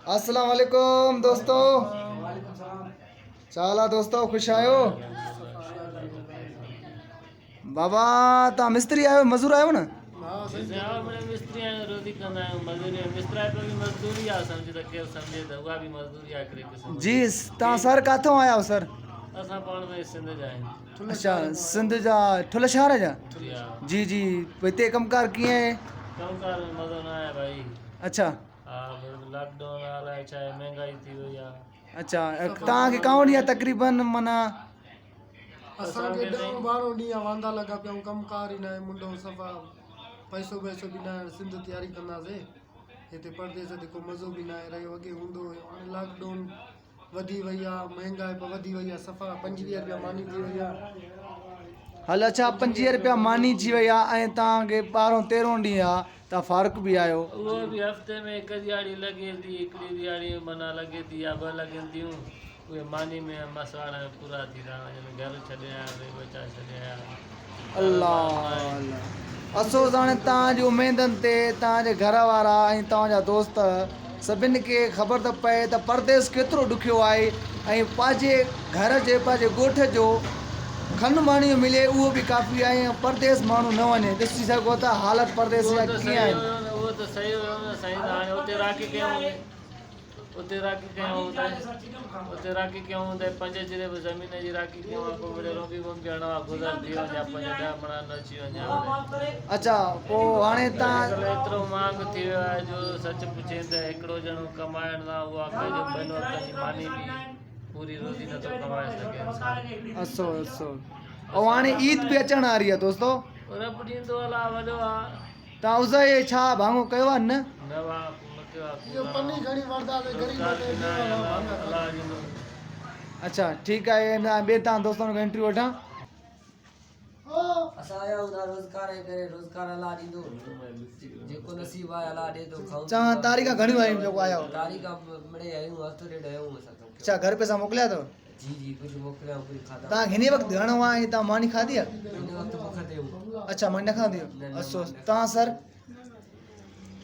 अस्सलाम वालेकुम दोस्तों। चाला दोस्तों, खुश आयो बाबा। ता मिस्त्री आयो, मजदूर आयो न? मिस्त्री रोटी कंदा मजदूरी मिस्त्री पे भी मजदूरी आ समझ रखे समझे तो हुआ भी मजदूरी आ करे किस्म जी। ता सर काथों आया हो सर? असा पाण में सिंध जाए। अच्छा, सिंध जा ठुल शहर जा? जी जी। हिते कमकार कीअं है? कमकार में मज़ो न आया भाई। अच्छा लॉकडाउन आला है, चाहे महंगाई थी हुई आ। अच्छा, तव्हांखे काउं ॾींहं तक़रीबन माना? असांखे 10-12 ॾींहं वांदा लॻा पिया, कमकार ई न आहे, मुंडो सफ़ा पैसो वैसो बि न आहे। सिंध तयारी कंदासीं, हिते परदेस ते को मज़ो बि न आहे रहियो। अॻे हूंदो हुयो, हाणे लॉकडाउन वधी वई आहे, महांगाई बि वधी वई आहे, सफ़ा 25 रुपया मानी थी वई आहे। हल अच्छा, 25 रुपया मानी थी वई आहे ऐं तव्हांखे 12-13 ॾींहं आहे त फ़र्क़ु बि आयो। उहो बि हफ़्ते में हिकु दिहाड़ी लॻे थी, हिकिड़ी दिहाड़ी माना लॻे थी या ॿ लॻनि थियूं। उहे मानी में मसवाड़ पूरा थी था वञनि। घर छॾे आया, बचा छॾे आया। अल्लाह असो हाणे तव्हांजी उमेदनि ते तव्हांजे घर वारा ऐं तव्हांजा दोस्त सभिनि खे ख़बर त पए त परदेस केतिरो ॾुखियो आहे ऐं पंहिंजे घर जे पंहिंजे ॻोठ जो खन मानी मिले उहो बि काफ़ी आहे। ऐं परदेस माण्हू न वञे। ॾिसी सघो था हालत परदेस जा कीअं आहिनि। उहो त सही हुयो न साईं। हाणे उते राखी कयूं, उते राखी कयूं, उते राखी कयूं त 5 चिरे बि ज़मीन जी राखी कयूं। पोइ वरी रोबी बम्बी हणो आहे, गुज़र थी वञे, 5-10 मणा न अची वञे। अच्छा, पोइ हाणे तव्हां एतिरो महांग थी वियो आहे जो सच पुछे त हिकिड़ो ॼणो कमाइण न उहो आख़िर जो 2 वक़्तनि जी मानी बि पूरी रोज़ी नथो कमाए सघे इंसान। असो ऐं हाणे ईद बि अचण वारी आहे दोस्तो। रब ॾींदो अला वॾो आहे। तव्हां उज़ छा भाङो कयो आहे न? न वाह न कयो आहे। इहो पनी घणी वठंदासीं ग़रीब खे अलाह ॾींदो। अच्छा ठीकु आहे। ॿिए तव्हां दोस्तनि खां इंटरव्यू वठां। असां आया आहियूं रोज़गार करे, रोज़गार अलाह ॾींदो, जेको नसीब आहे अलाह ॾे थो। खाऊं चवां तारीख़ घणियूं आहियूं जेको आया हो? तारीख़ मिड़े आहियूं, हफ़्तो ॾेढ आहियूं असां। अच्छा, घर पैसा मोकिलिया अथव? जी जी, कुझु मोकिलिया, कुझु खाधा। तव्हां हिन वक़्तु घणो आहे ऐं तव्हां मानी खाधी आहे? हिन वक़्तु बुख ते हूं। अच्छा, मानी न खाधी हो? असो तव्हां सर,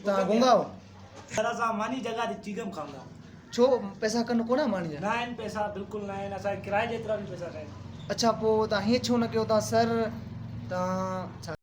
तव्हां गुंगा हो? सर असां मानी जगह ते चीगम खाऊंदा। छो पैसा कनि कोन मानी जा? न आहिनि पैसा, बिल्कुलु न आहिनि। असांखे किराए जेतिरा बि पैसा न आहिनि। अच्छा, पोइ तव्हां हीअं छो न कयो? तव्हां सर तव्हां छा